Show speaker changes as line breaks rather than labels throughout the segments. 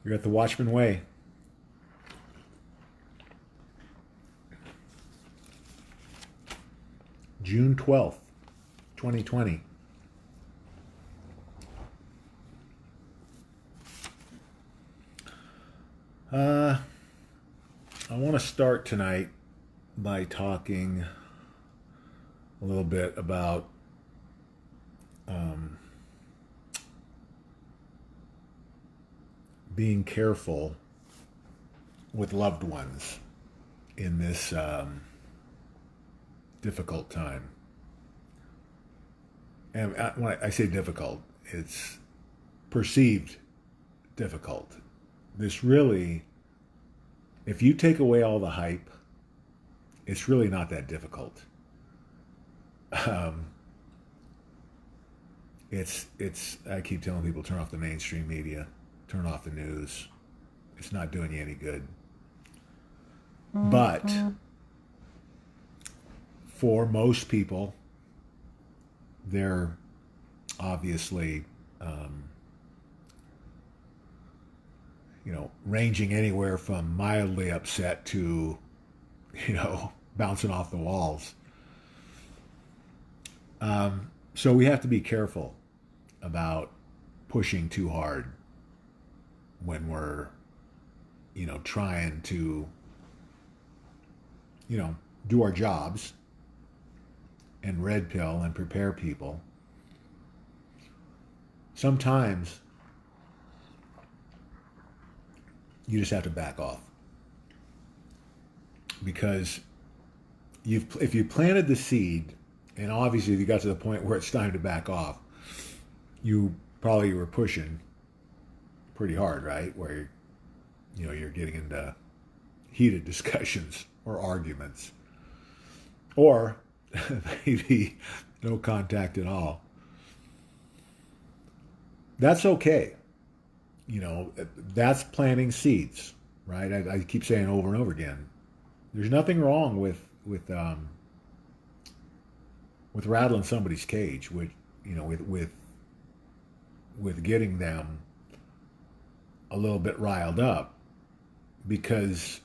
You're at the Watchman Way. June 12th, 2020. Uh, I want to start tonight by talking a little bit about um, being careful with loved ones in this difficult time. And when I say difficult, it's perceived difficult. This really, if you take away all the hype, it's really not that difficult. Um, it's. I keep telling people, turn off the mainstream media, turn off the news. It's not doing you any good. But for most people, they're obviously, um, ranging anywhere from mildly upset to, bouncing off the walls. So we have to be careful about pushing too hard when we're, trying to, do our jobs and red pill and prepare people. Sometimes you just have to back off because if you planted the seed, and obviously if you got to the point where it's time to back off, you probably were pushing pretty hard, right? Where you're getting into heated discussions or arguments, or maybe no contact at all. That's okay. That's planting seeds, right? I keep saying over and over again. There's nothing wrong with rattling somebody's cage, with getting them a little bit riled up, because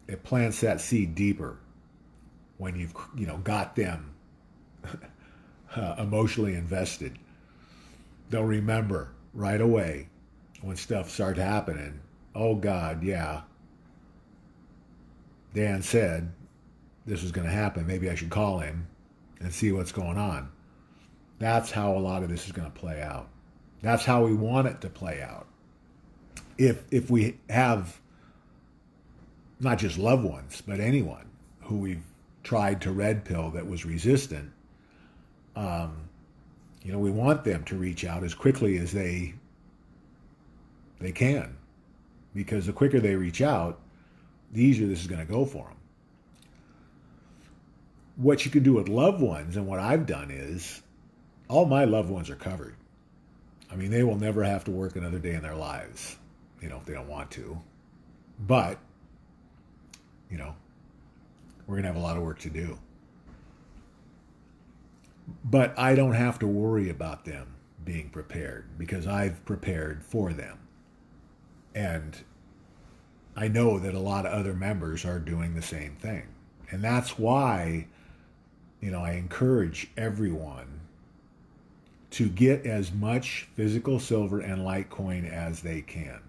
it plants that seed deeper when you've got them emotionally invested. They'll remember right away when stuff starts happening. Oh God, yeah. Dan said this was going to happen. Maybe I should call him and see what's going on. That's how a lot of this is going to play out. That's how we want it to play out. If we have not just loved ones, but anyone who we've tried to red pill that was resistant, we want them to reach out as quickly as they can, because the quicker they reach out, the easier this is going to go for them. What you can do with loved ones, and what I've done is, all my loved ones are covered. I mean, they will never have to work another day in their lives, if they don't want to. But, we're going to have a lot of work to do. But I don't have to worry about them being prepared because I've prepared for them. And I know that a lot of other members are doing the same thing. And that's why, I encourage everyone to get as much physical silver and Litecoin as they can.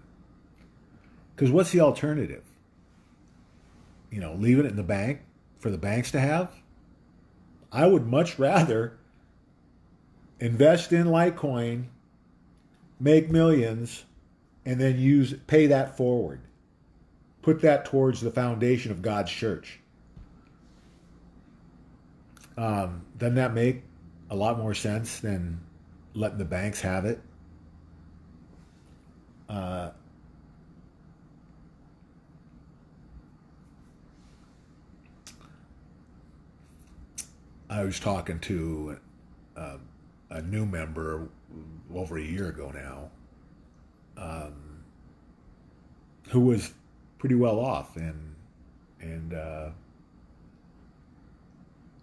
Because what's the alternative? Leaving it in the bank for the banks to have? I would much rather invest in Litecoin, make millions, and then pay that forward. Put that towards the foundation of God's church. Doesn't that make a lot more sense than letting the banks have it? I was talking to a new member over a year ago now, who was pretty well off, and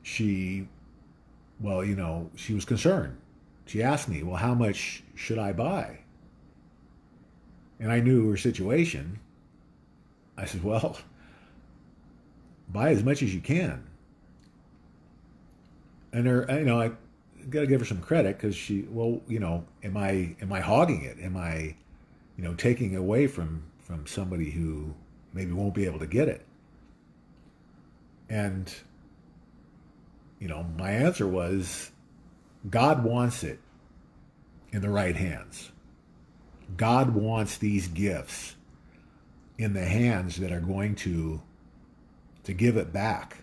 she, well, she was concerned. She asked me, well, how much should I buy? and I knew her situation, I said, well, buy as much as you can. And I got to give her some credit because she, well, am I hogging it? Am I, taking away from somebody who maybe won't be able to get it? And, my answer was, God wants it in the right hands. God wants these gifts in the hands that are going to give it back,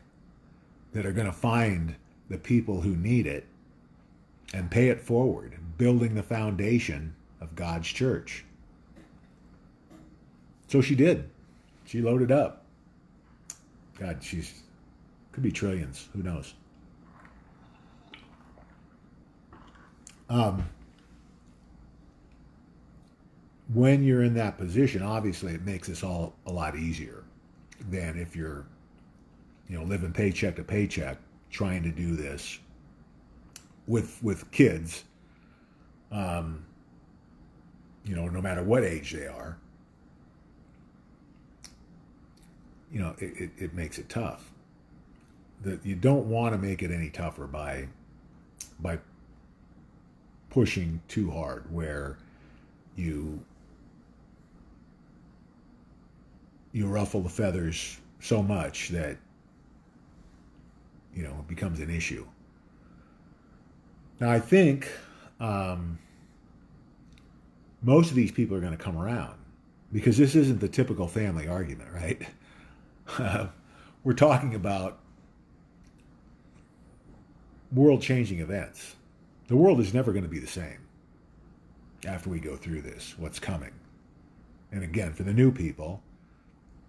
that are going to find the people who need it and pay it forward, building the foundation of God's church. So she did. She loaded up. God, could be trillions. Who knows? When you're in that position, obviously it makes this all a lot easier than if you're, living paycheck to paycheck, trying to do this with kids, no matter what age they are. It makes it tough. That you don't want to make it any tougher by pushing too hard, where you ruffle the feathers so much that it becomes an issue. Now I think most of these people are going to come around, because this isn't the typical family argument, right? We're talking about world-changing events. The world is never going to be the same after we go through this, what's coming. And again, for the new people,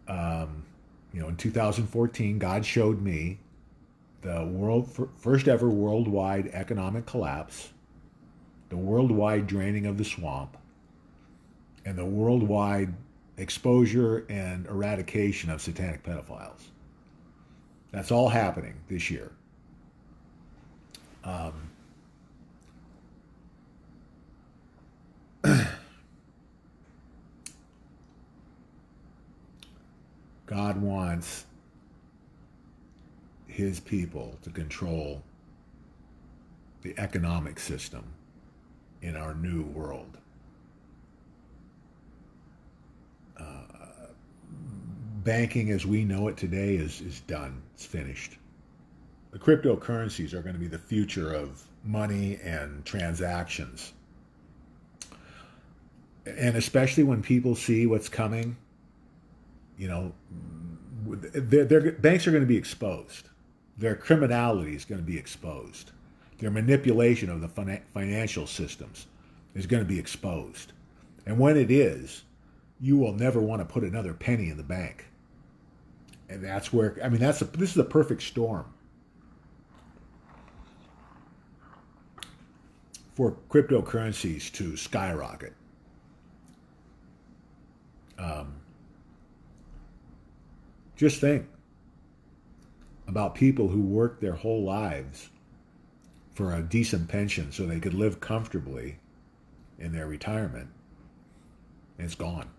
in 2014, God showed me the first ever worldwide economic collapse, the worldwide draining of the swamp, and the worldwide exposure and eradication of satanic pedophiles. That's all happening this year. God wants his people to control the economic system in our new world. Banking as we know it today is done. It's finished. The cryptocurrencies are going to be the future of money and transactions. And especially when people see what's coming, their banks are going to be exposed. Their criminality is going to be exposed. Their manipulation of the financial systems is going to be exposed. And when it is, you will never want to put another penny in the bank. And that's where, this is a perfect storm for cryptocurrencies to skyrocket. Just think about people who worked their whole lives for a decent pension so they could live comfortably in their retirement. And it's gone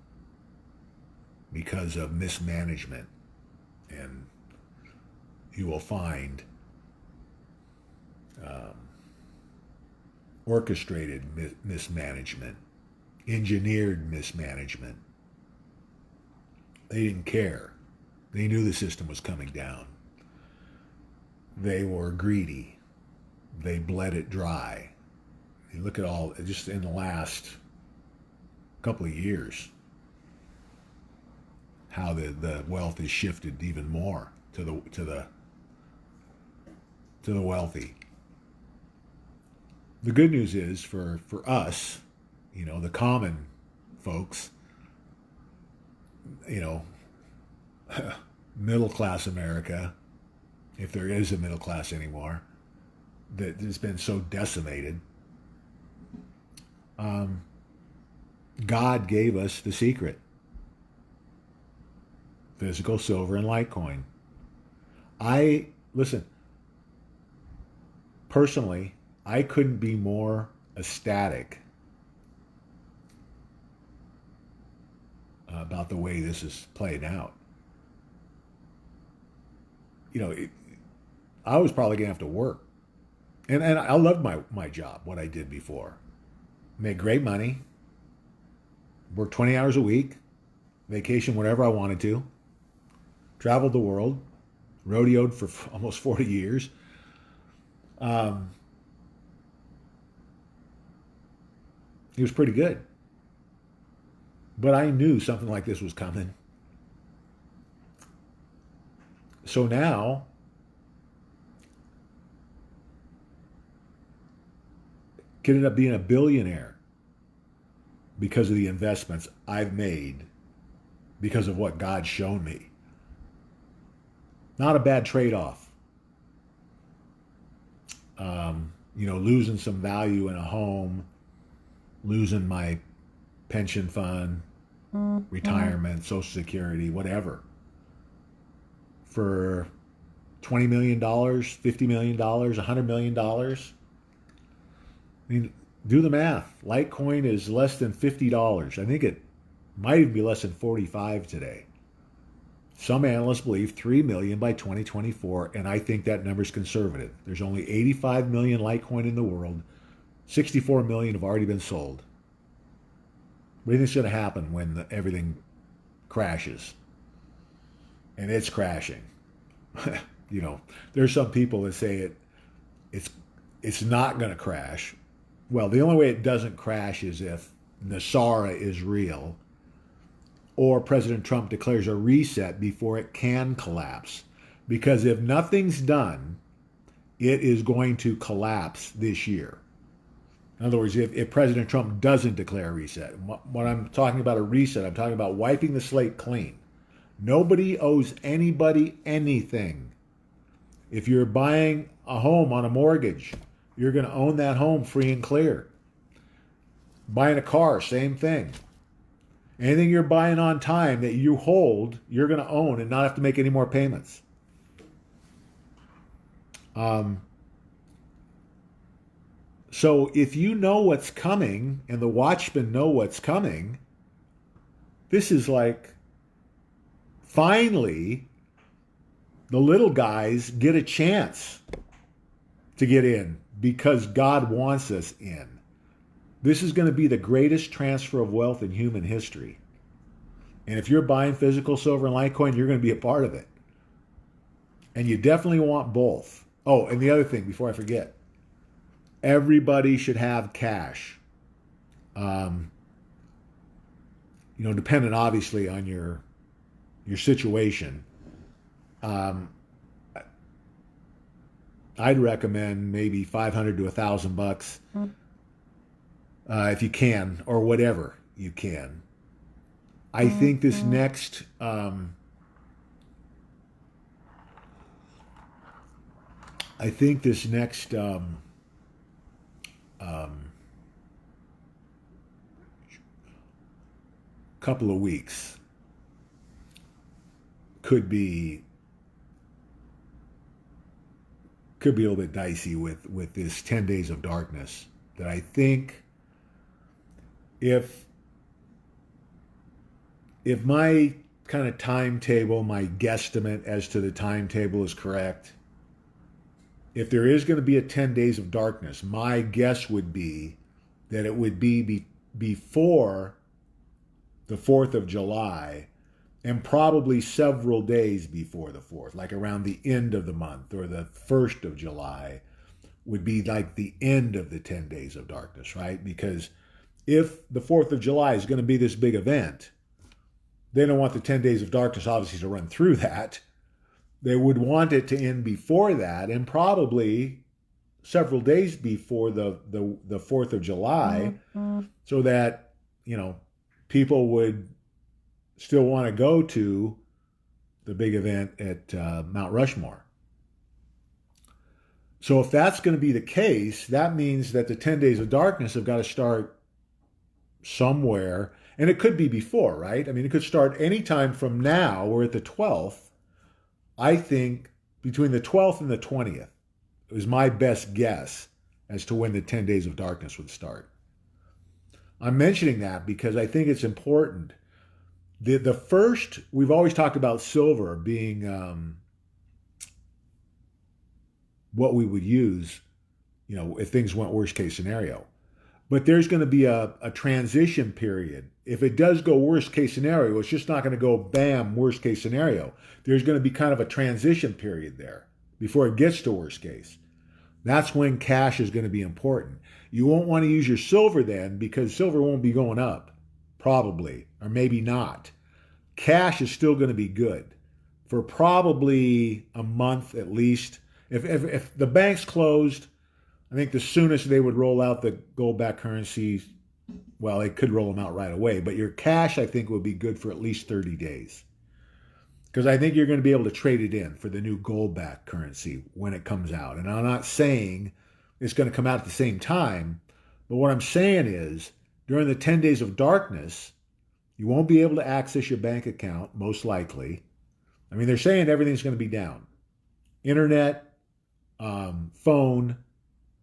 because of mismanagement. And you will find orchestrated mismanagement, engineered mismanagement. They didn't care. They knew the system was coming down. They were greedy. They bled it dry. You look at all, just in the last couple of years, how the wealth has shifted even more to the wealthy. The good news is for us, the common folks, middle class America, if there is a middle class anymore, that has been so decimated. God gave us the secret: physical silver and Litecoin. Listen, personally, I couldn't be more ecstatic about the way this is played out. You know, I was probably going to have to work. And I loved my job, what I did before. Made great money, worked 20 hours a week, vacation whenever I wanted to, traveled the world, rodeoed for almost 40 years. It was pretty good. But I knew something like this was coming. So now, could end up being a billionaire because of the investments I've made, because of what God's shown me. Not a bad trade-off. Losing some value in a home, losing my pension fund, retirement, Social Security, whatever, for $20 million, $50 million, $100 million. I mean, do the math. Litecoin is less than $50. I think it might even be less than $45 today. Some analysts believe 3 million by 2024, and I think that number is conservative. There's only 85 million Litecoin in the world. 64 million have already been sold. What do you think is going to happen when everything crashes? And it's crashing. There's some people that say it's not going to crash. Well, the only way it doesn't crash is if Nasara is real, or President Trump declares a reset before it can collapse. Because if nothing's done, it is going to collapse this year. In other words, if President Trump doesn't declare a reset, when I'm talking about a reset, I'm talking about wiping the slate clean. Nobody owes anybody anything. If you're buying a home on a mortgage, you're going to own that home free and clear. Buying a car, same thing. Anything you're buying on time that you hold, you're going to own and not have to make any more payments. So if you know what's coming and the watchmen know what's coming, this is like, finally, the little guys get a chance to get in because God wants us in. This is going to be the greatest transfer of wealth in human history. And if you're buying physical silver and Litecoin, you're going to be a part of it. And you definitely want both. Oh, and the other thing, before I forget, everybody should have cash. Dependent obviously on your situation. I'd recommend maybe $500 to $1,000 if you can, or whatever you can. I think this next couple of weeks could be a little bit dicey with this 10 days of darkness. That I think if my kind of timetable, my guesstimate as to the timetable is correct, if there is going to be a 10 days of darkness, my guess would be that it would be before the 4th of July and probably several days before the 4th, like around the end of the month, or the 1st of July would be like the end of the 10 days of darkness, right? Because if the 4th of July is going to be this big event, they don't want the 10 days of darkness, obviously, to run through that. They would want it to end before that, and probably several days before the 4th of July, so that, people would still want to go to the big event at Mount Rushmore. So if that's going to be the case, that means that the 10 days of darkness have got to start somewhere. And it could be before, right? I mean, it could start anytime from now. We're at the 12th. I think between the 12th and the 20th is my best guess as to when the 10 days of darkness would start. I'm mentioning that because I think it's important. The first, we've always talked about silver being what we would use, if things went worst case scenario. But there's going to be a transition period. If it does go worst case scenario, it's just not going to go bam, worst case scenario. There's going to be kind of a transition period there before it gets to worst case. That's when cash is going to be important. You won't want to use your silver then because silver won't be going up, probably, or maybe not. Cash is still going to be good for probably a month at least. If the bank's closed, I think the soonest they would roll out the gold-backed currencies, well, they could roll them out right away, but your cash, I think, would be good for at least 30 days. Because I think you're going to be able to trade it in for the new gold-backed currency when it comes out. And I'm not saying it's going to come out at the same time, but what I'm saying is during the 10 days of darkness, you won't be able to access your bank account, most likely. I mean, they're saying everything's going to be down. Internet, phone,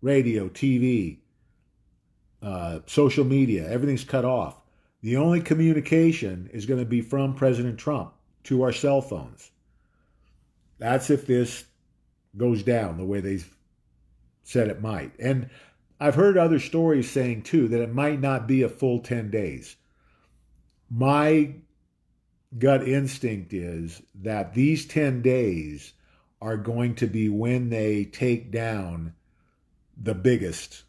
radio, TV, social media, everything's cut off. The only communication is going to be from President Trump to our cell phones. That's if this goes down the way they said it might. And I've heard other stories saying, too, that it might not be a full 10 days. My gut instinct is that these 10 days are going to be when they take down the biggest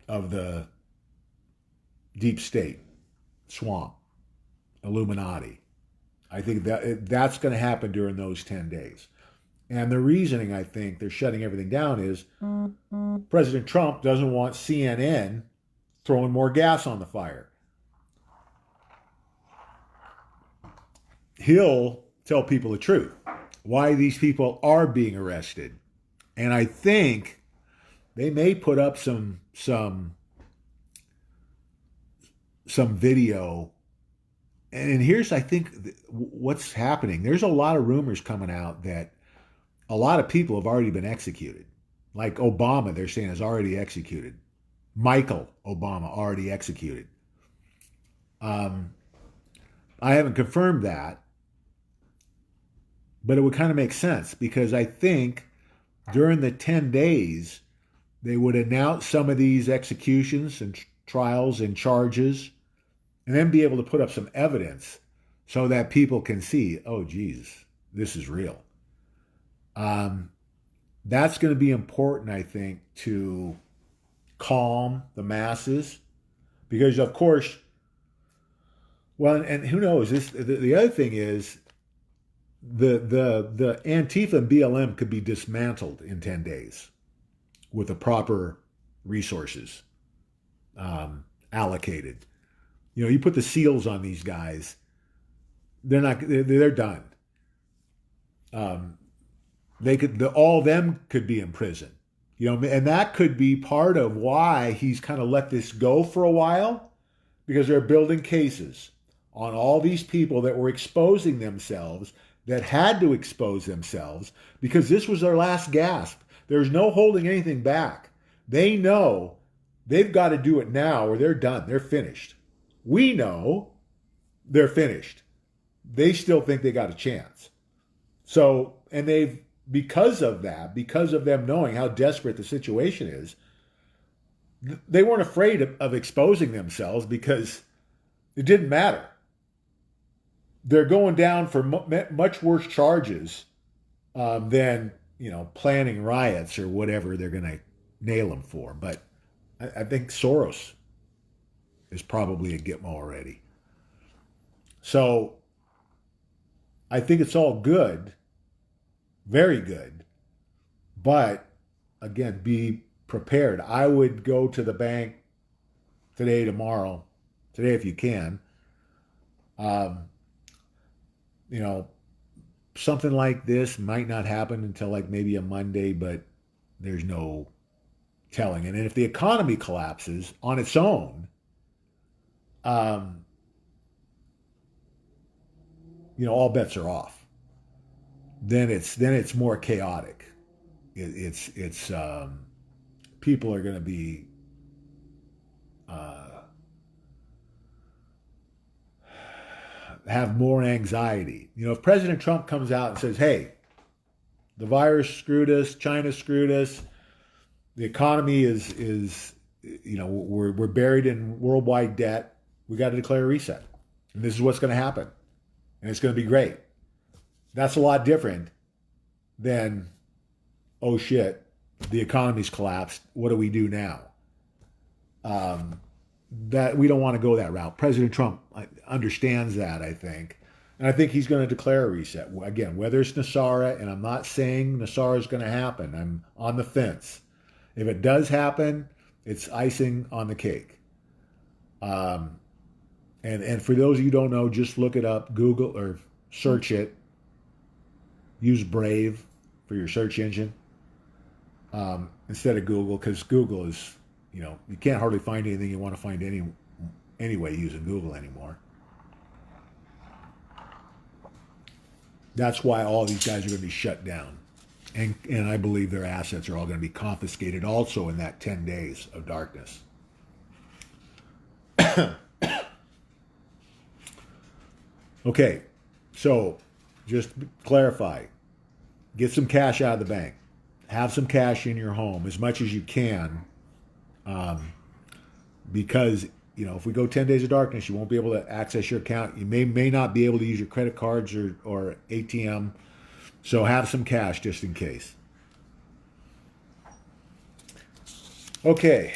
of the deep state, swamp, Illuminati. I think that's going to happen during those 10 days. And the reasoning I think they're shutting everything down is President Trump doesn't want CNN throwing more gas on the fire. He'll tell people the truth, why these people are being arrested. And I think they may put up some video. And here's, I think, what's happening. There's a lot of rumors coming out that a lot of people have already been executed. Like Obama, they're saying, is already executed. Michael Obama already executed. I haven't confirmed that, but it would kind of make sense because I think during the 10 days, they would announce some of these executions and trials and charges and then be able to put up some evidence so that people can see, oh, geez, this is real. That's going to be important, I think, to calm the masses because, of course, well, and who knows, the other thing is the Antifa and BLM could be dismantled in 10 days with the proper resources allocated. You put the seals on these guys, they're done. All of them could be in prison, and that could be part of why he's kind of let this go for a while, because they're building cases on all these people that were exposing themselves, that had to expose themselves because this was their last gasp. There's no holding anything back. They know they've got to do it now or they're done. They're finished. We know they're finished. They still think they got a chance. So, and because of them knowing how desperate the situation is, they weren't afraid of exposing themselves because it didn't matter. They're going down for much worse charges than, planning riots or whatever they're going to nail them for. But I think Soros is probably a gitmo already. So I think it's all good, very good. But again, be prepared. I would go to the bank today, tomorrow, today if you can. Something like this might not happen until like maybe a Monday, but there's no telling. And if the economy collapses on its own, all bets are off. Then it's more chaotic. It's people are going to be have more anxiety. You know, if President Trump comes out and says, "Hey, the virus screwed us, China screwed us, the economy is you know, we're buried in worldwide debt. We got to declare a reset, and this is what's going to happen, and it's going to be great." That's a lot different than, "Oh shit, the economy's collapsed. What do we do now?" That we don't want to go that route. President Trump understands that, I think, and I think he's going to declare a reset again. Whether it's Nasara, and I'm not saying Nasara is going to happen. I'm on the fence. If it does happen, it's icing on the cake. And for those of you who don't know, just look it up, Google or search it. Use Brave for your search engine instead of Google, because Google is, you know, you can't hardly find anything you want to find anyway using Google anymore. That's why all these guys are going to be shut down. And I believe their assets are all going to be confiscated also in that 10 days of darkness. Okay, so just clarify. Get some cash out of the bank. Have some cash in your home as much as you can, because, you know, if we go 10 days of darkness, you won't be able to access your account. You may not be able to use your credit cards or ATM. So have some cash just in case. Okay.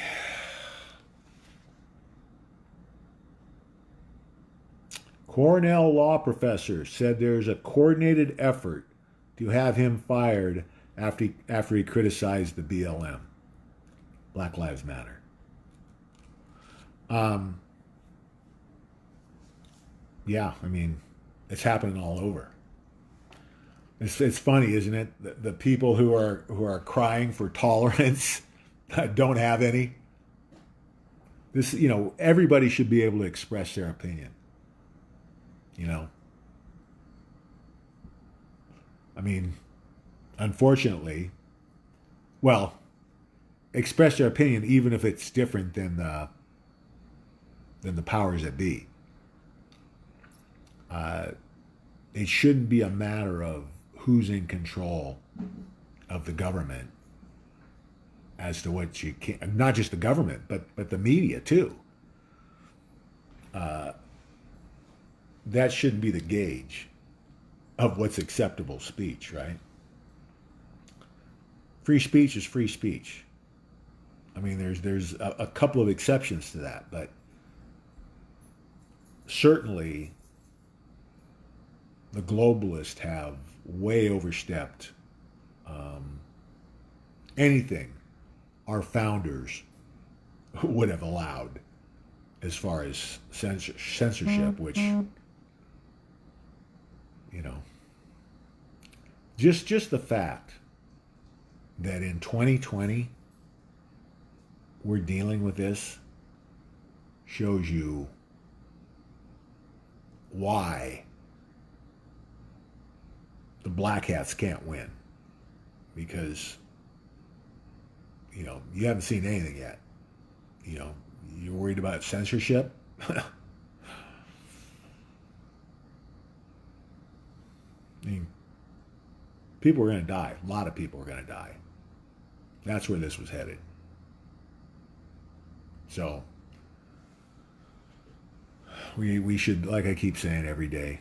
Cornell law professor said there's a coordinated effort to have him fired after he criticized the BLM, Black Lives Matter. Yeah, I mean, it's happening all over. It's funny, isn't it? The people who are crying for tolerance don't have any. This, you know, everybody should be able to express their opinion. You know, I mean, unfortunately, well, express their opinion even if it's different than the powers that be. It shouldn't be a matter of who's in control of the government as to what you can. Not just the government, but the media too. That shouldn't be the gauge of what's acceptable speech, right? Free speech is free speech. I mean, there's a couple of exceptions to that, but certainly the globalists have way overstepped anything our founders would have allowed as far as censorship, which, you know, just the fact that in 2020 we're dealing with this shows you why the black hats can't win, because, you know, you haven't seen anything yet. You know, you're worried about censorship. I mean, people are going to die. A lot of people are going to die. That's where this was headed. So we should, like I keep saying every day,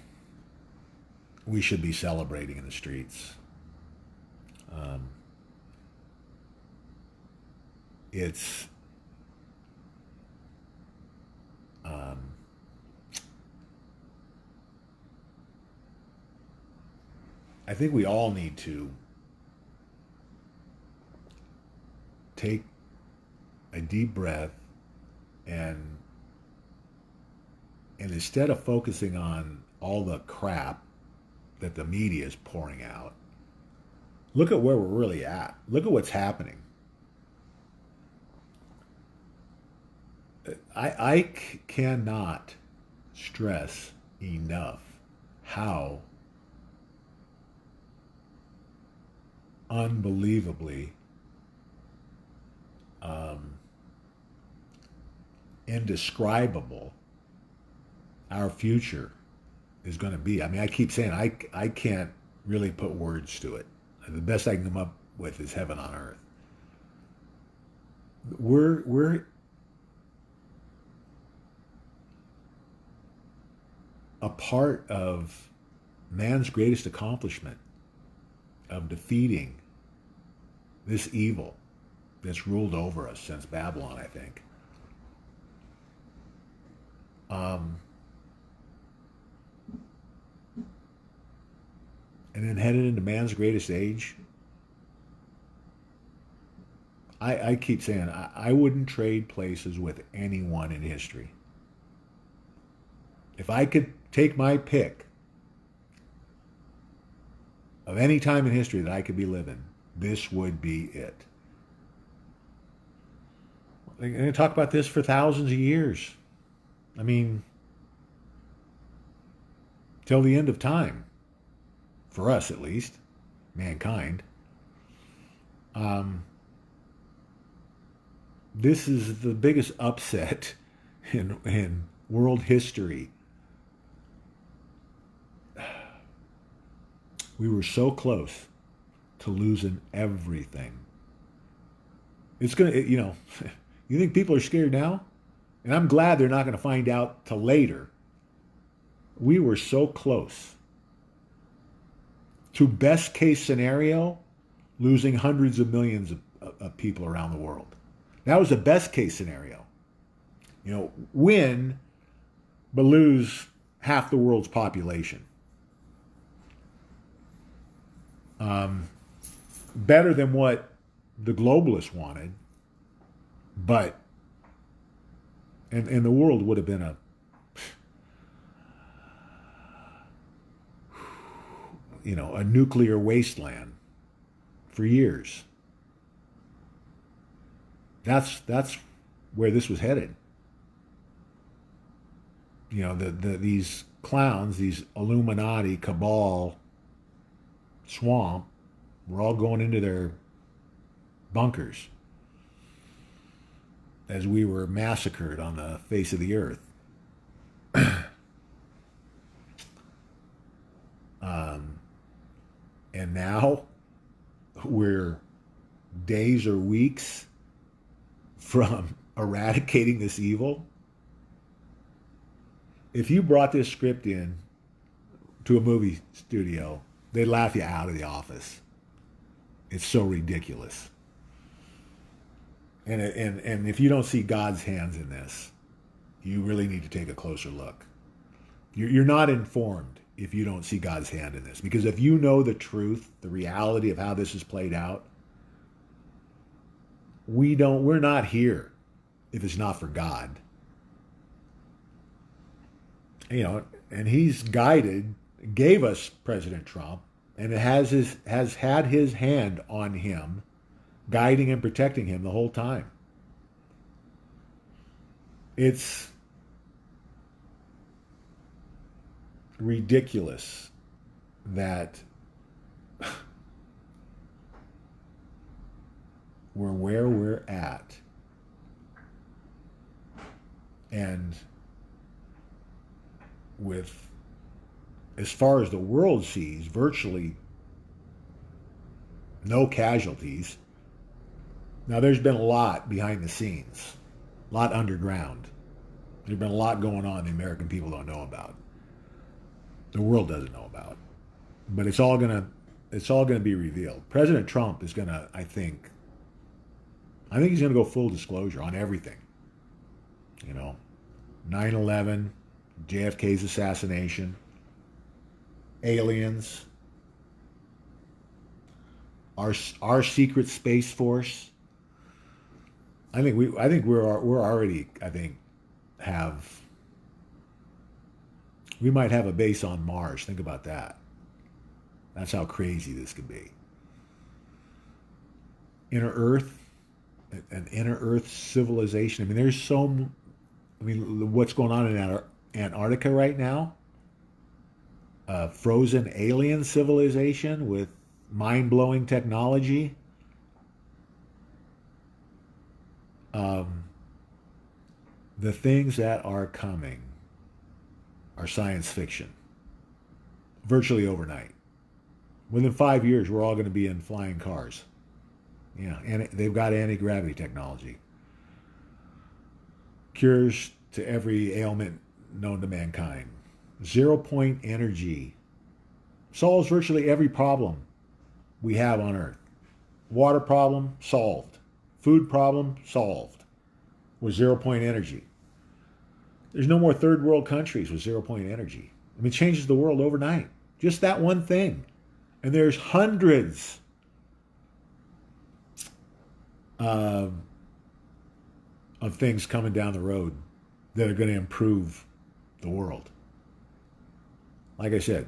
we should be celebrating in the streets. It's I think we all need to take a deep breath and instead of focusing on all the crap that the media is pouring out, look at where we're really at. Look at what's happening. I cannot stress enough how unbelievably indescribable our future is going to be. I mean, I keep saying I can't really put words to it. The best I can come up with is heaven on earth. We're a part of man's greatest accomplishment of defeating this evil that's ruled over us since Babylon, I think. And then headed into man's greatest age. I keep saying I wouldn't trade places with anyone in history. If I could take my pick of any time in history that I could be living, this would be it. They're going to talk about this for thousands of years. I mean, till the end of time, for us at least, mankind. This is the biggest upset in world history. We were so close to losing everything. It's going to, you know, you think people are scared now? And I'm glad they're not going to find out till later. We were so close to best case scenario, losing hundreds of millions of people around the world. That was the best case scenario. You know, win, but lose half the world's population. Better than what the globalists wanted, but and the world would have been a nuclear wasteland for years. That's where this was headed. You know, these clowns, these Illuminati cabal swamp, were all going into their bunkers as we were massacred on the face of the earth. And now we're days or weeks from eradicating this evil. If you brought this script in to a movie studio, they'd laugh you out of the office. It's so ridiculous. And if you don't see God's hands in this, you really need to take a closer look. You're not informed if you don't see God's hand in this. Because if you know the truth, the reality of how this is played out, we're not here if it's not for God. You know, and he's gave us President Trump, and it has had his hand on him, guiding and protecting him the whole time. It's ridiculous that we're where we're at, and with, as far as the world sees, virtually no casualties. Now, there's been a lot behind the scenes, a lot underground. There's been a lot going on the American people don't know about. The world doesn't know about. But it's all gonna be revealed. President Trump is gonna, I think he's gonna go full disclosure on everything. You know, 9/11, JFK's assassination, aliens, our secret space force. I think we're already, we might have a base on Mars. Think about that. That's how crazy this could be. Inner Earth, an inner Earth civilization. I mean, what's going on in Antarctica right now? Frozen alien civilization with mind-blowing technology. The things that are coming are science fiction. virtually overnight. Within 5 years, we're all going to be in flying cars. Yeah, and they've got anti-gravity technology. Cures to every ailment known to mankind. 0 point energy solves virtually every problem we have on Earth. Water problem solved. Food problem solved with 0 point energy. There's no more third world countries with 0 point energy. I mean, it changes the world overnight. Just that one thing. And there's hundreds of things coming down the road that are going to improve the world. Like I said,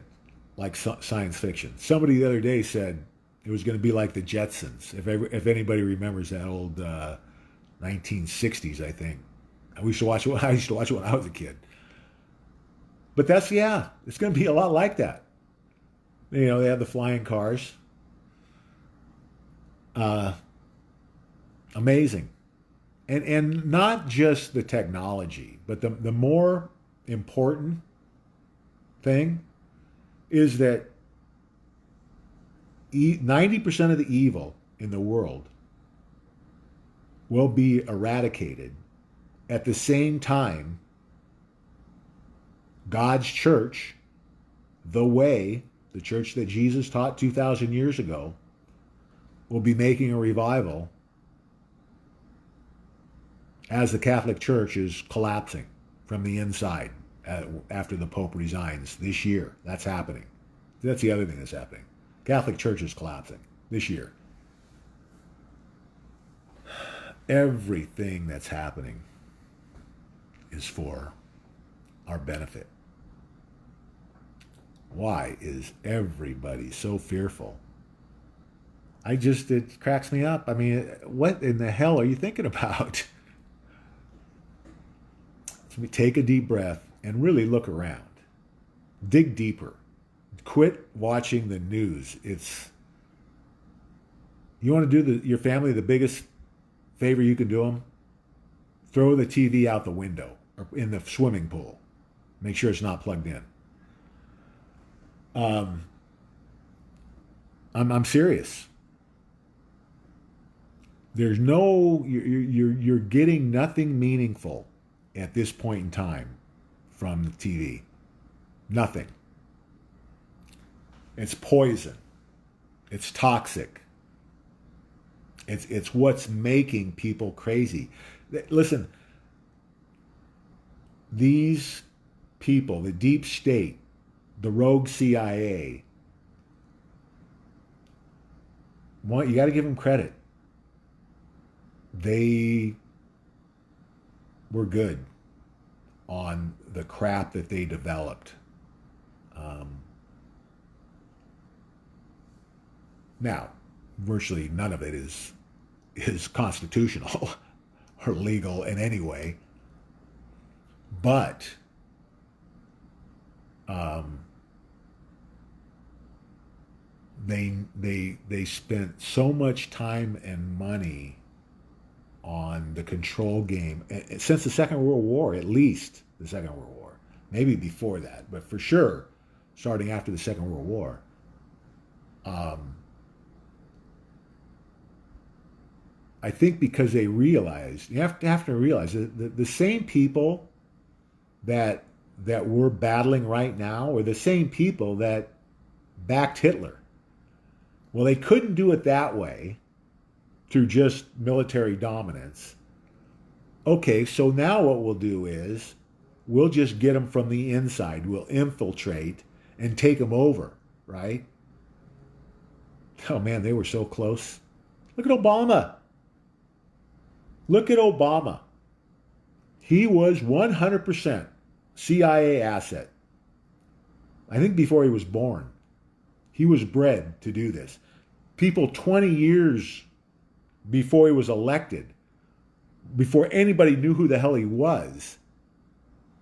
like science fiction. Somebody the other day said it was going to be like the Jetsons. If anybody remembers that old 1960s, I think. I used to watch it when I was a kid. But it's going to be a lot like that. You know, they have the flying cars. Amazing. And not just the technology, but the more important thing is that 90% of the evil in the world will be eradicated at the same time God's church, the way, the church that Jesus taught 2,000 years ago, will be making a revival as the Catholic Church is collapsing from the inside after the Pope resigns this year. That's happening. That's the other thing that's happening. Catholic Church is collapsing this year. Everything that's happening is for our benefit. Why is everybody so fearful? It cracks me up. I mean, what in the hell are you thinking about? So we take a deep breath and really look around. Dig deeper. Quit watching the news. You want to do your family the biggest favor you can do them? Throw the TV out the window or in the swimming pool. Make sure it's not plugged in. I'm serious. There's you're getting nothing meaningful at this point in time from the TV. Nothing. It's poison. It's toxic. It's what's making people crazy. Listen, these people, the deep state, the rogue CIA, you got to give them credit. They were good on the crap that they developed. Now, virtually none of it is constitutional or legal in any way, but they spent so much time and money on the control game since the Second World War, at least the Second World War, maybe before that, but for sure starting after the Second World War. I think because they realized, you have to realize that the same people that we're battling right now are the same people that backed Hitler. Well, they couldn't do it that way through just military dominance. Okay, so now what we'll do is we'll just get them from the inside. We'll infiltrate and take them over, right? Oh man, they were so close. Look at Obama. Look at Obama. He was 100% CIA asset. I think before he was born. He was bred to do this. People 20 years before he was elected, before anybody knew who the hell he was,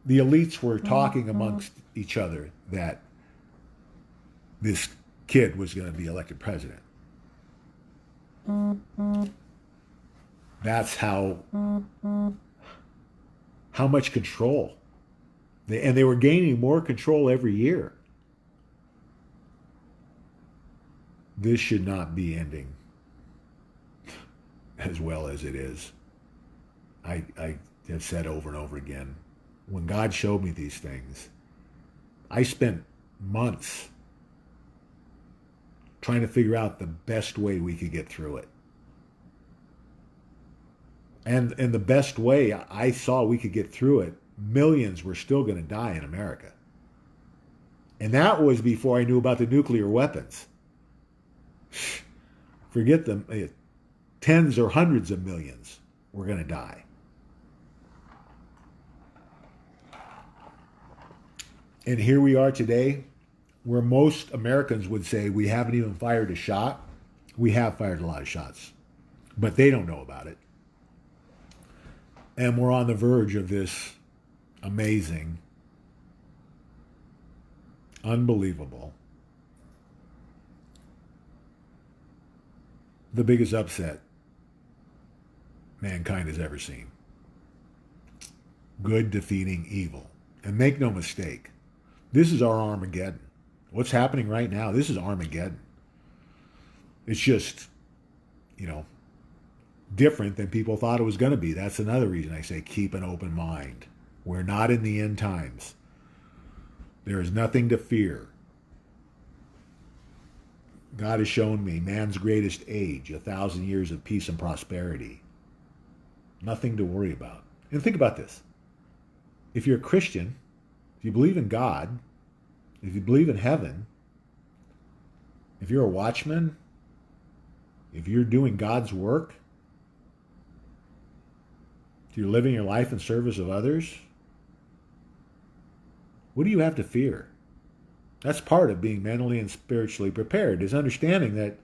the elites were talking amongst each other that this kid was going to be elected president. That's how much control. They were gaining more control every year. This should not be ending as well as it is. I have said over and over again, when God showed me these things, I spent months trying to figure out the best way we could get through it. And the best way I saw we could get through it, millions were still going to die in America. And that was before I knew about the nuclear weapons. Forget them. Tens or hundreds of millions were going to die. And here we are today, where most Americans would say we haven't even fired a shot. We have fired a lot of shots, but they don't know about it. And we're on the verge of this amazing, unbelievable, the biggest upset mankind has ever seen. Good defeating evil. And make no mistake, this is our Armageddon. What's happening right now, this is Armageddon. It's just, different than people thought it was going to be. That's another reason I say keep an open mind. We're not in the end times. There is nothing to fear. God has shown me man's greatest age, 1,000 years of peace and prosperity. Nothing to worry about. And think about this. If you're a Christian, if you believe in God, if you believe in heaven, if you're a watchman, if you're doing God's work, if you're living your life in service of others, what do you have to fear? That's part of being mentally and spiritually prepared, is understanding that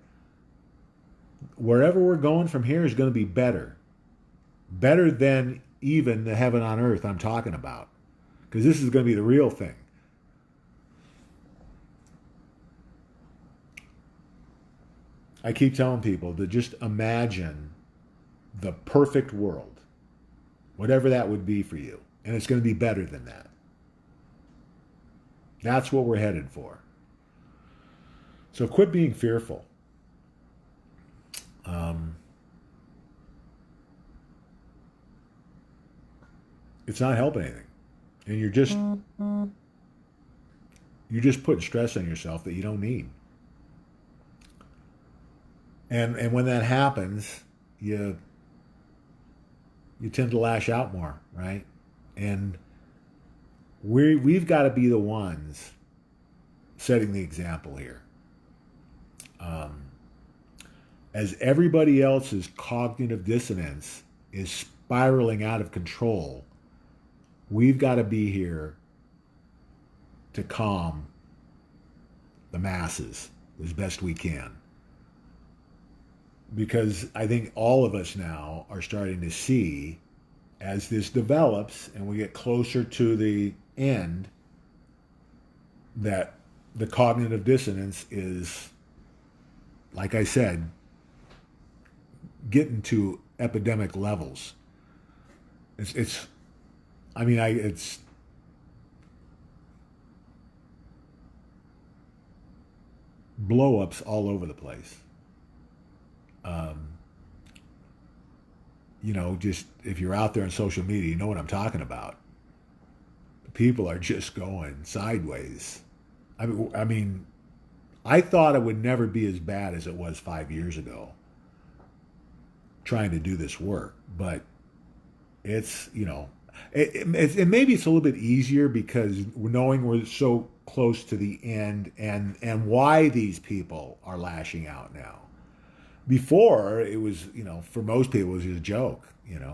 wherever we're going from here is going to be better. Better than even the heaven on earth I'm talking about. Because this is going to be the real thing. I keep telling people to just imagine the perfect world, whatever that would be for you. And it's going to be better than that. That's what we're headed for. So quit being fearful. It's not helping anything. And you're just putting stress on yourself that you don't need. And when that happens, you tend to lash out more, right? And we've got to be the ones setting the example here. As everybody else's cognitive dissonance is spiraling out of control, we've got to be here to calm the masses as best we can. Because I think all of us now are starting to see, as this develops and we get closer to the end, that the cognitive dissonance is, like I said, getting to epidemic levels. It's blow-ups all over the place. Just if you're out there on social media, you know what I'm talking about. People are just going sideways. I mean, I thought it would never be as bad as it was 5 years ago trying to do this work, but it's, maybe it's a little bit easier because knowing we're so close to the end and why these people are lashing out now. Before, it was, for most people, it was just a joke,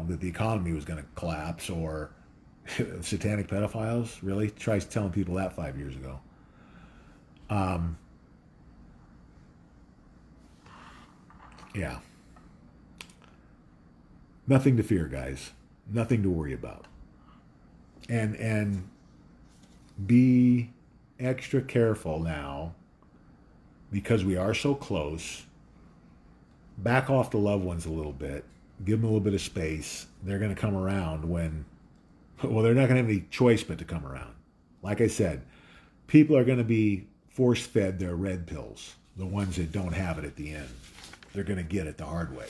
that the economy was going to collapse, or satanic pedophiles. Really? Try telling people that 5 years ago. Yeah. Nothing to fear, guys. Nothing to worry about. And be extra careful now, because we are so close. Back off the loved ones a little bit. Give them a little bit of space. They're going to come around when, well, they're not going to have any choice but to come around. Like I said, people are going to be force-fed their red pills. the ones that don't have it at the end. They're going to get it the hard way.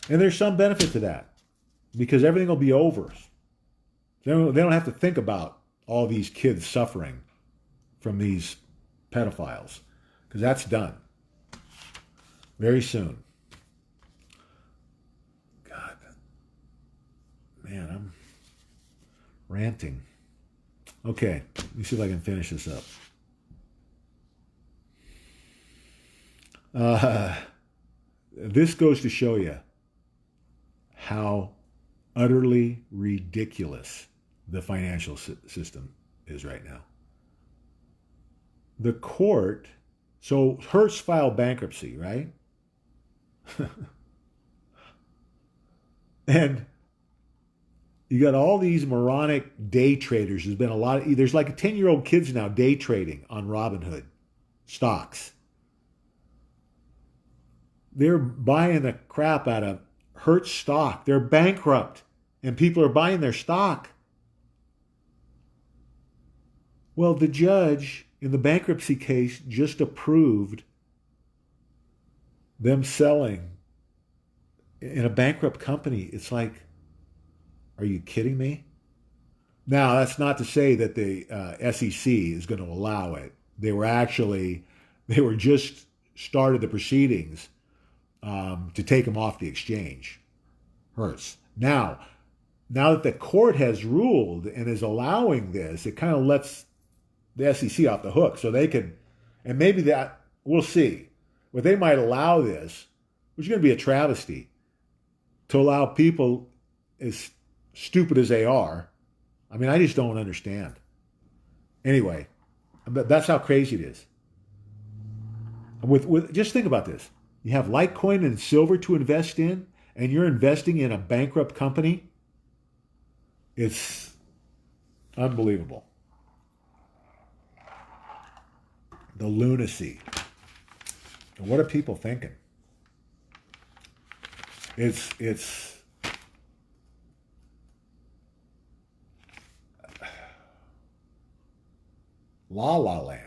And there's some benefit to that because everything will be over. They don't have to think about all these kids suffering from these pedophiles because that's done very soon. God, man, I'm ranting. Okay, let me see if I can finish this up. This goes to show you how utterly ridiculous the financial system is right now. The court, so Hertz filed bankruptcy, right? And you got all these moronic day traders. There's like 10-year-old kids now day trading on Robinhood stocks. They're buying the crap out of Hertz stock. They're bankrupt and people are buying their stock. Well, the judge in the bankruptcy case just approved them selling in a bankrupt company. It's like, are you kidding me? Now, that's not to say that the SEC is going to allow it. They were just started the proceedings to take them off the exchange, Hertz. Now that the court has ruled and is allowing this, it kind of lets the SEC off the hook so they can, and maybe that, we'll see. But they might allow this, which is going to be a travesty, to allow people as stupid as they are. I mean, I just don't understand. Anyway, that's how crazy it is. With just think about this. You have Litecoin and silver to invest in, and you're investing in a bankrupt company. It's unbelievable. The lunacy. And what are people thinking? It's La La Land.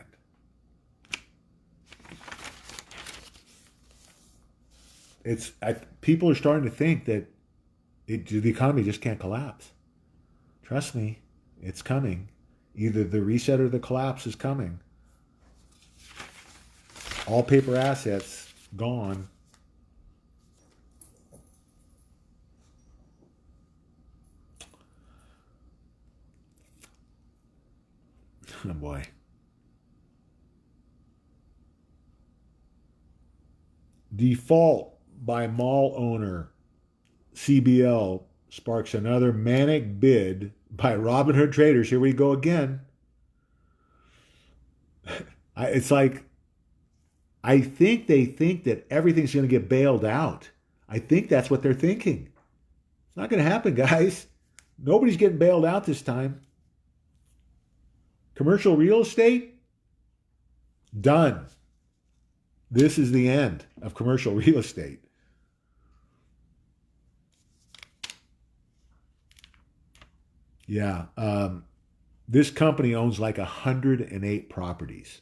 People are starting to think that the economy just can't collapse. Trust me, it's coming. Either the reset or the collapse is coming. All paper assets gone. Oh boy. Default by mall owner CBL sparks another manic bid by Robinhood traders. Here we go again. It's like, I think they think that everything's going to get bailed out. I think that's what they're thinking. It's not going to happen, guys. Nobody's getting bailed out this time. Commercial real estate, done. This is the end of commercial real estate. Yeah. This company owns like 108 properties.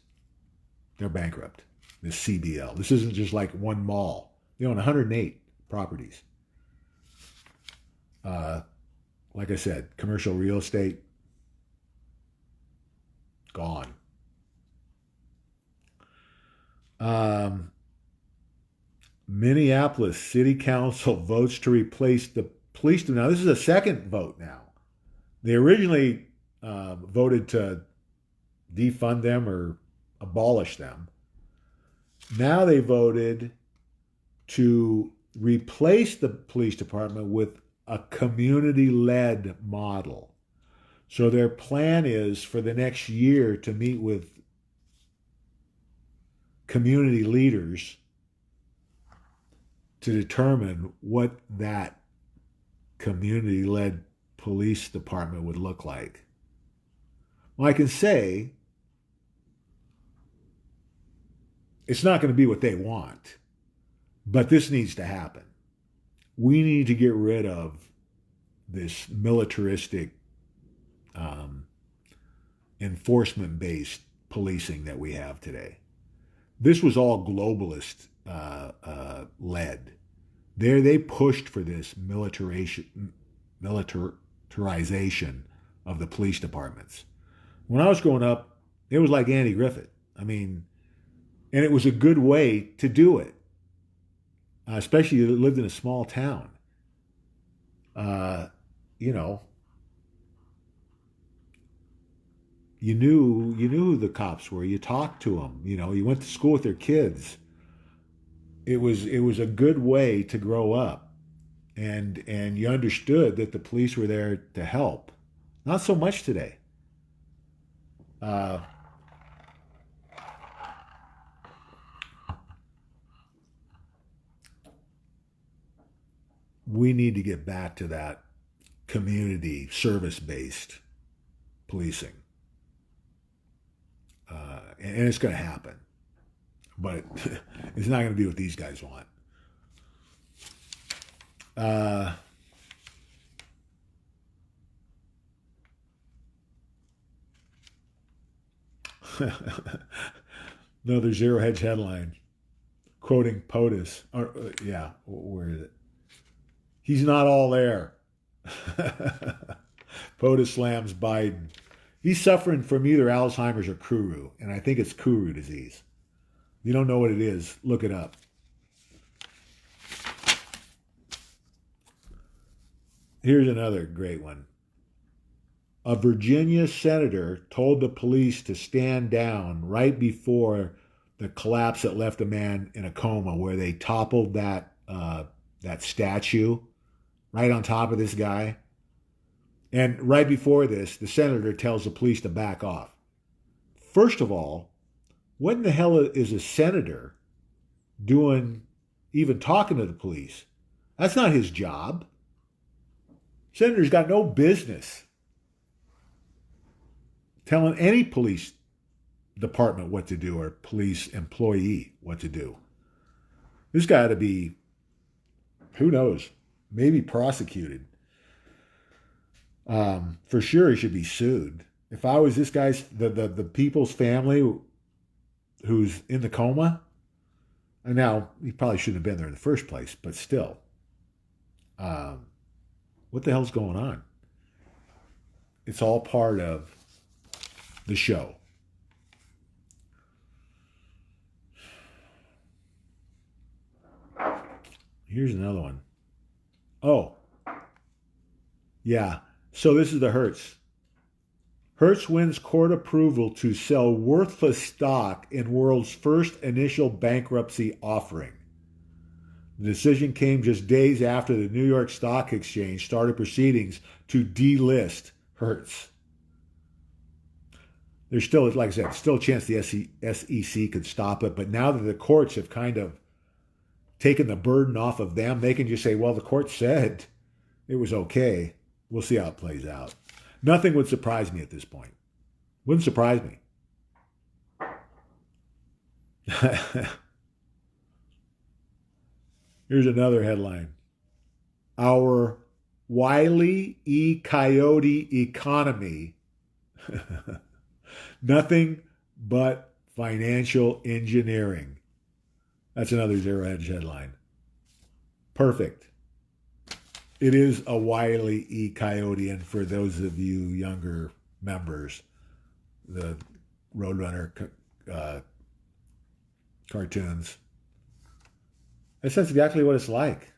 They're bankrupt. This CBL. This isn't just like one mall. They own 108 properties. Like I said, commercial real estate, gone. Minneapolis City Council votes to replace the police. Now, this is a second vote now. They originally voted to defund them or abolish them. Now they voted to replace the police department with a community-led model. So their plan is for the next year to meet with community leaders to determine what that community-led police department would look like. Well, I can say it's not going to be what they want, but this needs to happen. We need to get rid of this militaristic, enforcement-based policing that we have today. This was all globalist led. There, they pushed for this militarization of the police departments. When I was growing up, it was like Andy Griffith. I mean, and it was a good way to do it, especially if you lived in a small town. Uh, you know, you knew who the cops were. You talked to them. You went to school with their kids. It was a good way to grow up, and you understood that the police were there to help. Not so much today. Uh, we need to get back to that community service based policing, and it's going to happen, but it's not going to be what these guys want. Uh, Another Zero Hedge headline quoting POTUS. Or, yeah, where is it? He's not all there. POTUS slams Biden. He's suffering from either Alzheimer's or Kuru, and I think it's Kuru disease. If you don't know what it is, look it up. Here's another great one. A Virginia senator told the police to stand down right before the collapse that left a man in a coma, where they toppled that statue right on top of this guy. And right before this, the senator tells the police to back off. First of all, what in the hell is a senator doing, even talking to the police? That's not his job. Senator's got no business telling any police department what to do or police employee what to do. This guy ought to be, who knows, maybe prosecuted. For sure, he should be sued. If I was this guy's, the people's family who's in the coma, and now he probably shouldn't have been there in the first place, but still, what the hell's going on? It's all part of the show. Here's another one. Oh, yeah. So this is the Hertz. Hertz wins court approval to sell worthless stock in world's first initial bankruptcy offering. The decision came just days after the New York Stock Exchange started proceedings to delist Hertz. There's still, like I said, still a chance the SEC could stop it, but now that the courts have kind of taken the burden off of them, they can just say, well, the court said it was okay. We'll see how it plays out. Nothing would surprise me at this point. Wouldn't surprise me. Here's another headline. Our Wile E. Coyote economy. Nothing but financial engineering. That's another Zero Hedge headline. Perfect. It is a Wile E. Coyote, and for those of you younger members, the Roadrunner cartoons, that's exactly what it's like.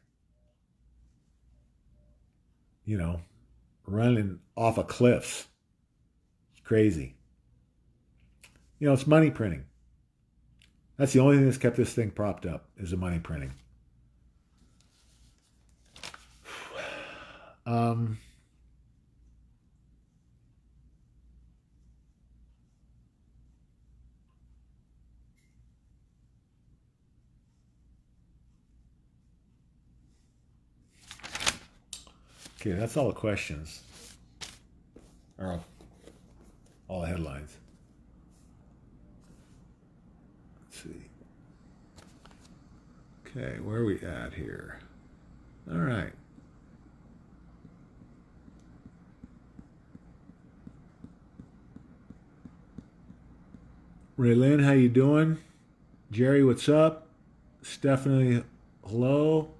Running off of cliffs. It's crazy. It's money printing. That's the only thing that's kept this thing propped up, is the money printing. Okay, that's all the questions. Or all the headlines. Let's see. Okay, where are we at here? All right. Raylyn, how you doing? Jerry, what's up? Stephanie, hello.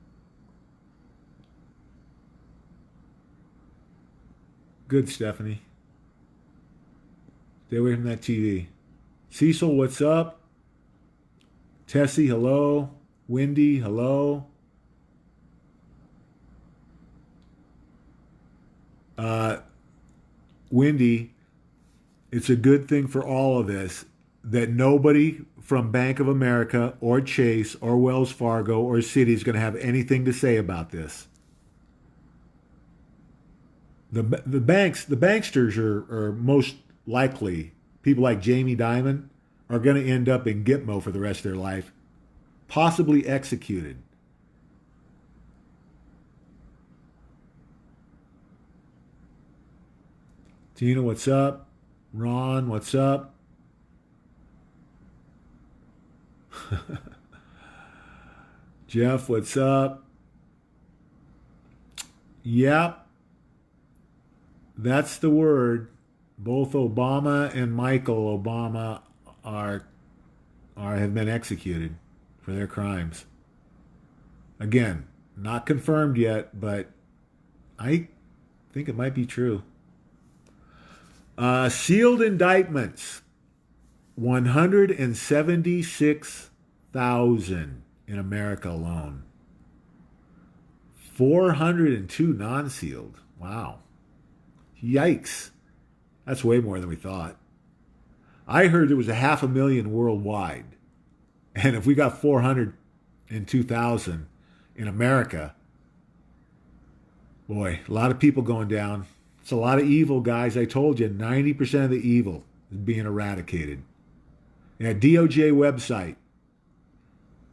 Good, Stephanie. Stay away from that TV. Cecil, what's up? Tessie, hello. Wendy, hello. Uh, Wendy, it's a good thing for all of this that nobody from Bank of America or Chase or Wells Fargo or Citi is going to have anything to say about this. The banksters are most likely people like Jamie Dimon are going to end up in Gitmo for the rest of their life, possibly executed. Tina, what's up? Ron, what's up? Jeff, what's up? Yep, that's the word. Both Obama and Michael Obama are have been executed for their crimes. Again, not confirmed yet, but I think it might be true. Sealed indictments, 176,000 in America alone. 402 non-sealed. Wow. Yikes. That's way more than we thought. I heard there was 500,000 worldwide. And if we got 402,000 in America, boy, a lot of people going down. It's a lot of evil, guys. I told you, 90% of the evil is being eradicated. Yeah, DOJ website.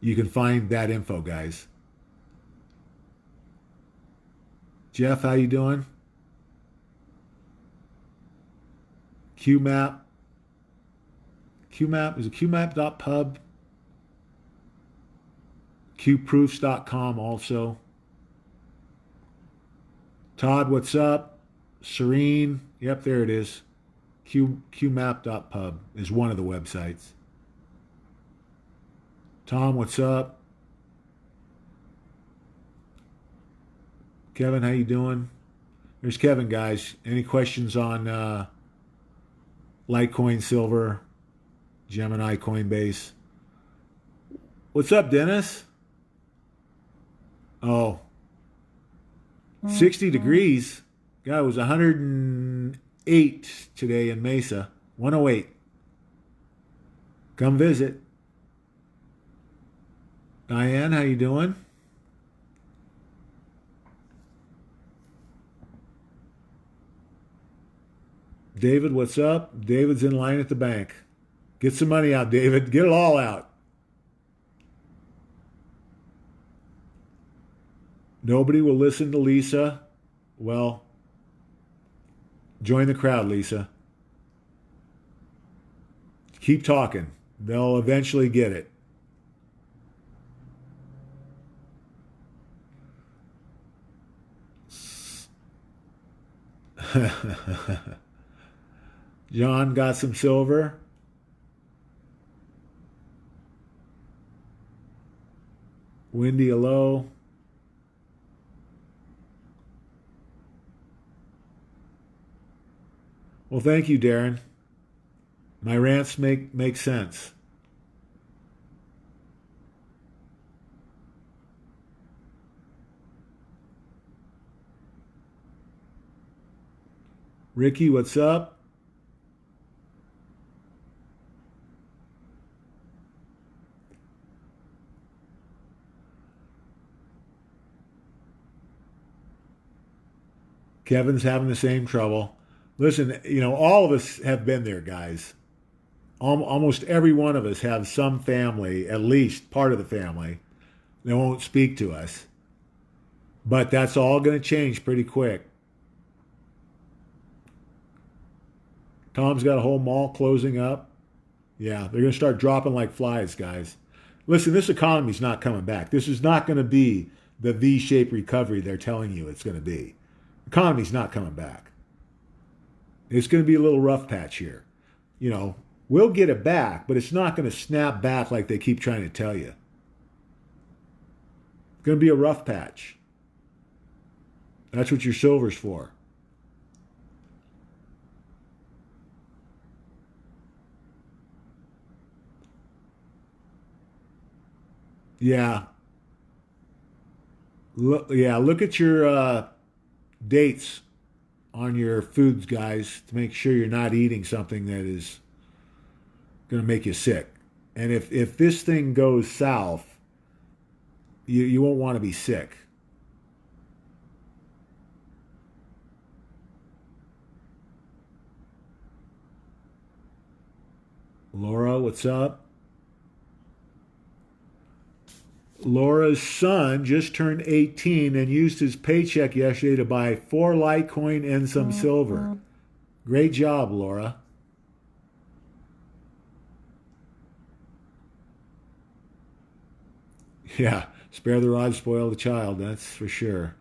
You can find that info, guys. Jeff, how you doing? QMAP. QMAP, is it qmap.pub? qproofs.com also. Todd, what's up? Serene, yep, there it is. qmap.pub is one of the websites. Tom, what's up? Kevin, how you doing? There's Kevin, guys. Any questions on Litecoin, Silver, Gemini, Coinbase? What's up, Dennis? Oh, 60 degrees. God, it was 108 today in Mesa. 108. Come visit. Diane, how you doing? David, what's up? David's in line at the bank. Get some money out, David. Get it all out. Nobody will listen to Lisa. Well, join the crowd, Lisa. Keep talking. They'll eventually get it. John got some silver. Wendy, hello. Well, thank you, Darren. My rants make sense. Ricky, what's up? Kevin's having the same trouble. Listen, all of us have been there, guys. Almost every one of us have some family, at least part of the family, that won't speak to us. But that's all going to change pretty quick. Tom's got a whole mall closing up. Yeah, they're going to start dropping like flies, guys. Listen, this economy's not coming back. This is not going to be the V-shaped recovery they're telling you it's going to be. The economy's not coming back. It's going to be a little rough patch here. We'll get it back, but it's not going to snap back like they keep trying to tell you. It's going to be a rough patch. That's what your silver's for. Yeah. Look at your dates on your foods, guys, to make sure you're not eating something that is going to make you sick. And if this thing goes south, you won't want to be sick. Laura, what's up? Laura's son just turned 18 and used his paycheck yesterday to buy 4 Litecoin and some silver. Great job, Laura. Yeah, spare the rod, spoil the child, that's for sure.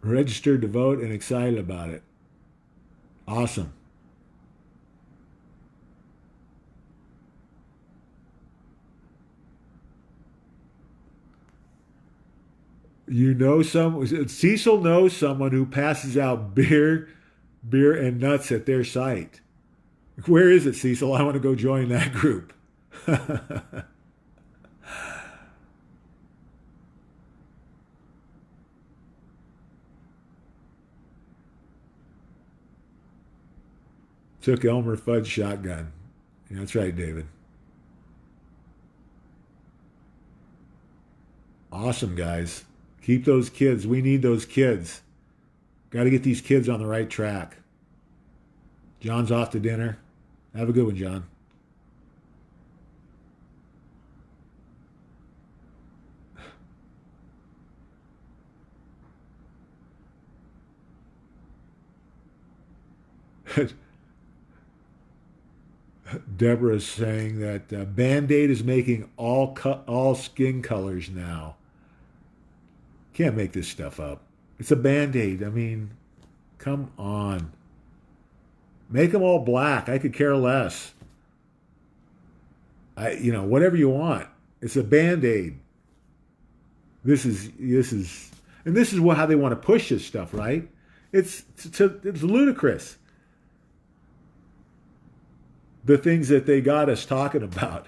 Registered to vote and excited about it. Awesome. Cecil knows someone who passes out beer and nuts at their site. Where is it, Cecil? I want to go join that group. Took Elmer Fudd's shotgun. Yeah, that's right, David. Awesome, guys. Keep those kids. We need those kids. Got to get these kids on the right track. John's off to dinner. Have a good one, John. Deborah's saying that Band-Aid is making all skin colors now. Can't make this stuff up. It's a Band-Aid. I mean, come on. Make them all black. I could care less. Whatever you want. It's a Band-Aid. And this is how they want to push this stuff, right? It's ludicrous. The things that they got us talking about.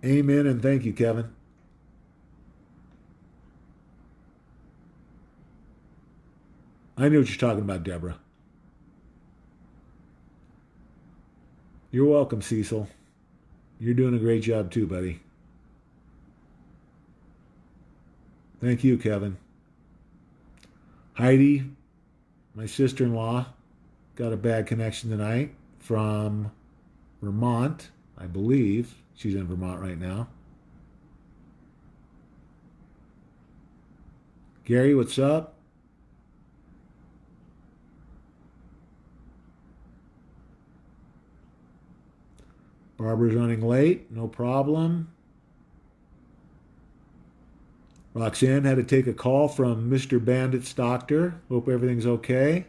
Amen and thank you, Kevin. I knew what you're talking about, Deborah. You're welcome, Cecil. You're doing a great job too, buddy. Thank you, Kevin. Heidi, my sister-in-law, got a bad connection tonight from Vermont, I believe. She's in Vermont right now. Gary, what's up? Barbara's running late, no problem. Roxanne had to take a call from Mr. Bandit's doctor. Hope everything's okay.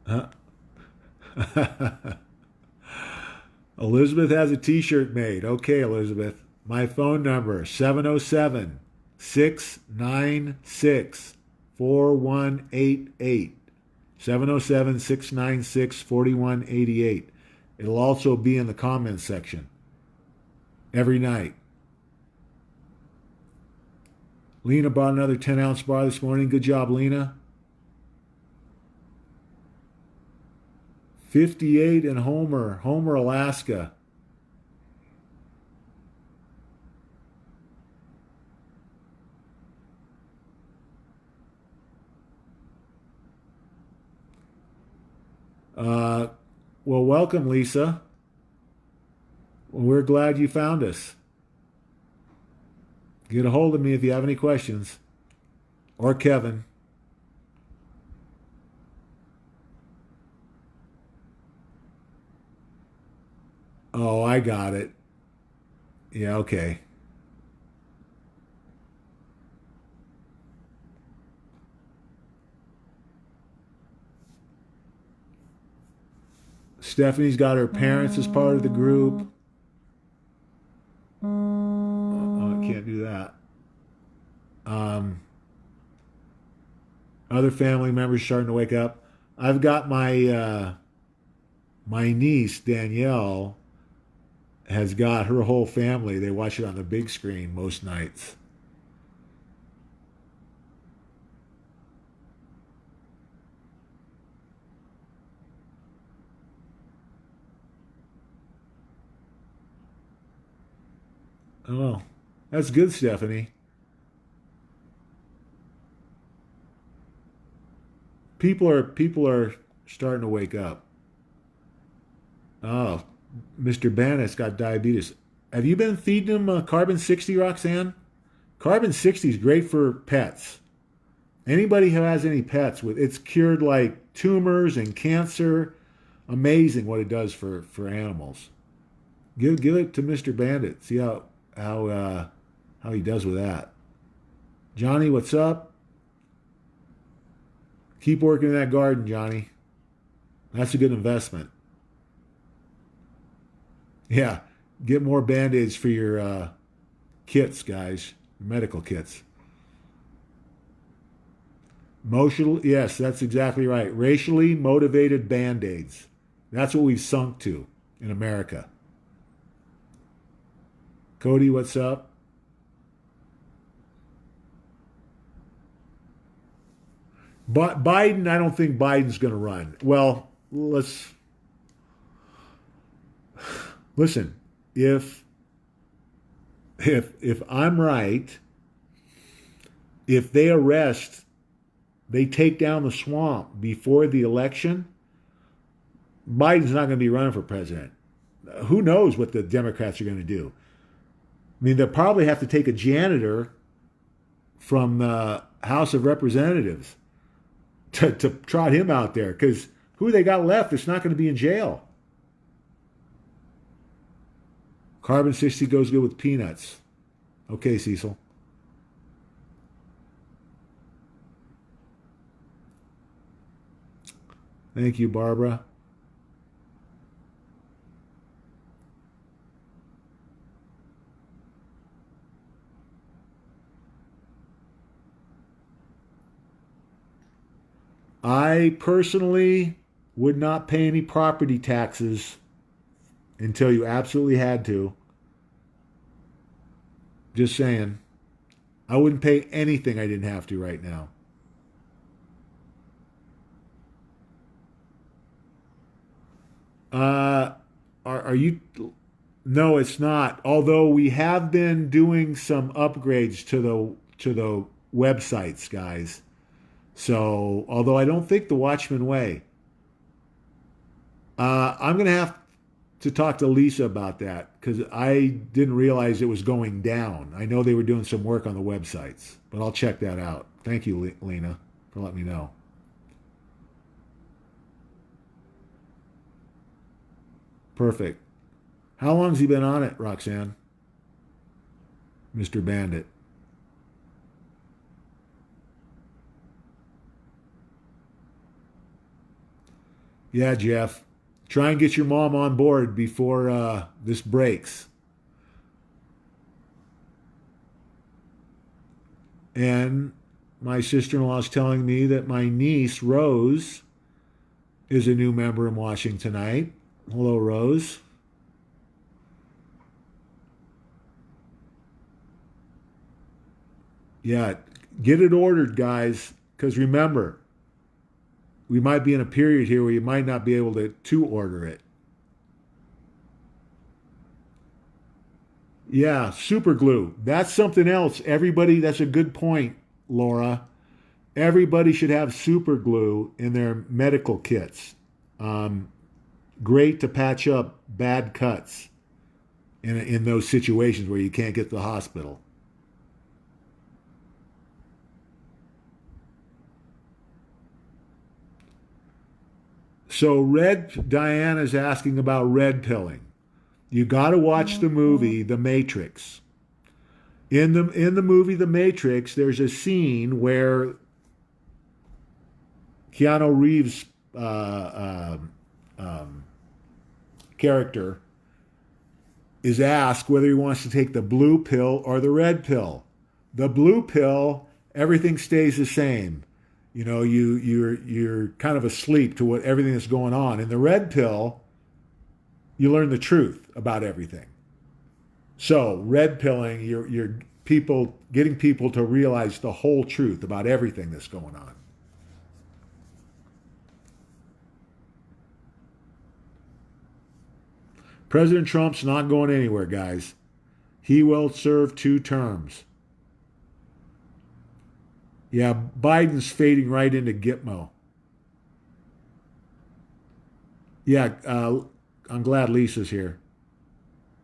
Huh? Elizabeth has a t-shirt made. Okay, Elizabeth. My phone number, 707 696 4188. 707 696 4188. It'll also be in the comments section every night. Lena bought another 10-ounce bar this morning. Good job, Lena. 58 in Homer, Alaska. Well, welcome, Lisa. We're glad you found us. Get a hold of me if you have any questions. Or Kevin. Oh, I got it. Yeah, okay. Stephanie's got her parents as part of the group. Oh, I can't do that. Um, Other family members starting to wake up. I've got my niece Danielle has got her whole family. They watch it on the big screen most nights. Oh, that's good, Stephanie. People are starting to wake up. Oh, Mr. Bannett's got diabetes. Have you been feeding him carbon 60, Roxanne? Carbon 60 is great for pets. Anybody who has any pets with it's cured like tumors and cancer. Amazing what it does for animals. Give it to Mr. Bandit. See how he does with that. Johnny, what's up? Keep working in that garden, Johnny. That's a good investment. Yeah, get more band-aids for your kits, guys. Medical kits. Emotional, yes, that's exactly right. Racially motivated band-aids. That's what we've sunk to in America. Cody, what's up? But Biden, I don't think Biden's going to run. Well, let's listen. If if I'm right, if they take down the swamp before the election, Biden's not going to be running for president. Who knows what the Democrats are going to do? I mean, they'll probably have to take a janitor from the House of Representatives to trot him out there because who they got left is not going to be in jail. Carbon 60 goes good with peanuts. Okay, Cecil. Thank you, Barbara. I personally would not pay any property taxes until you absolutely had to. Just saying. I wouldn't pay anything I didn't have to right now. Uh, are you? No, it's not. Although we have been doing some upgrades to the websites, guys. So, although I don't think the Watchman way, I'm going to have to talk to Lisa about that because I didn't realize it was going down. I know they were doing some work on the websites, but I'll check that out. Thank you, Lena, for letting me know. Perfect. How long's he been on it, Roxanne? Mr. Bandit. Yeah, Jeff. Try and get your mom on board before this breaks. And my sister-in-law is telling me that my niece Rose is a new member in watching tonight. Hello, Rose. Yeah, get it ordered, guys. Because remember, we might be in a period here where you might not be able to order it. Yeah, super glue. That's something else. Everybody, that's a good point, Laura. Everybody should have super glue in their medical kits. Um, Great to patch up bad cuts in those situations where you can't get to the hospital. So, Red Diana is asking about red pilling. You got to watch the movie The Matrix. In the movie The Matrix, there's a scene where Keanu Reeves' character is asked whether he wants to take the blue pill or the red pill. The blue pill, everything stays the same. You know, you're kind of asleep to what everything that's going on. In the red pill, you learn the truth about everything. So red pilling, you're people getting people to realize the whole truth about everything that's going on. President Trump's not going anywhere, guys. He will serve 2 terms. Yeah, Biden's fading right into Gitmo. Yeah, I'm glad Lisa's here.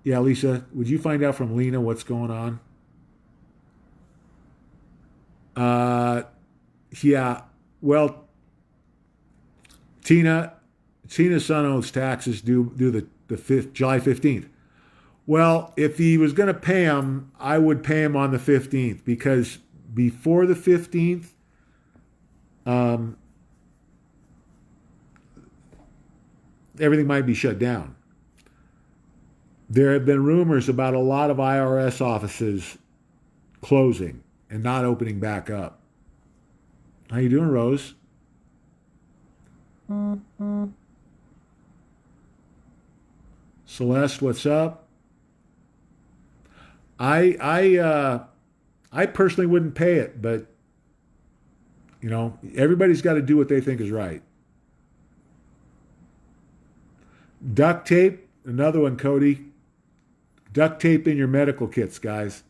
Yeah, Lisa, would you find out from Lena what's going on? Uh, yeah. Well, Tina, Tina's son owes taxes due the July 15th. Well, if he was going to pay him, I would pay him on the 15th because before the 15th, um, everything might be shut down. There have been rumors about a lot of IRS offices closing and not opening back up. How you doing, Rose? Celeste, what's up? I personally wouldn't pay it, but everybody's got to do what they think is right. Duct tape, another one, Cody. Duct tape in your medical kits, guys.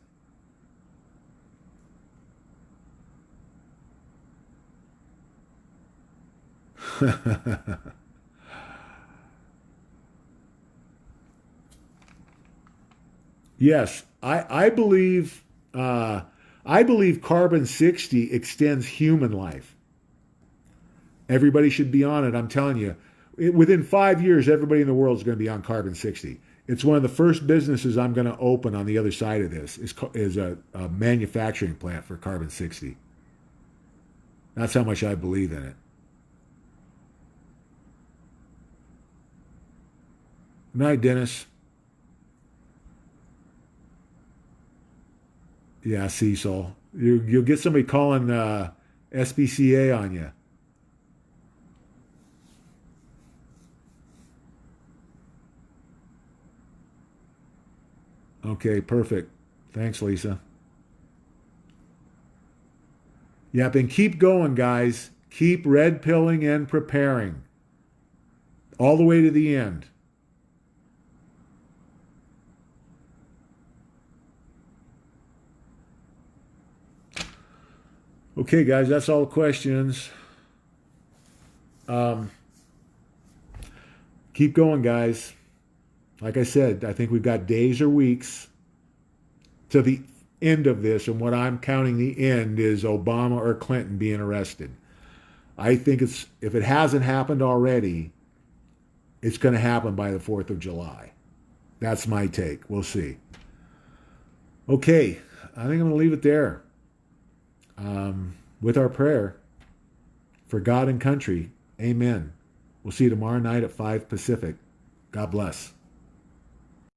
Yes, I believe carbon 60 extends human life. Everybody should be on it. I'm telling you, within 5 years, everybody in the world is going to be on carbon 60. It's one of the first businesses I'm going to open on the other side of this is a manufacturing plant for carbon 60. That's how much I believe in it. Night, Dennis. Yeah, Cecil. You'll get somebody calling SPCA on you. Okay, perfect. Thanks, Lisa. Yep, and keep going, guys. Keep red pilling and preparing all the way to the end. Okay, guys, that's all the questions. Um, keep going, guys. Like I said, I think we've got days or weeks to the end of this, and what I'm counting the end is Obama or Clinton being arrested. I think if it hasn't happened already, it's going to happen by the 4th of July. That's my take. We'll see. Okay, I think I'm going to leave it there with our prayer for God and country. Amen. We'll see you tomorrow night at 5 Pacific. God bless.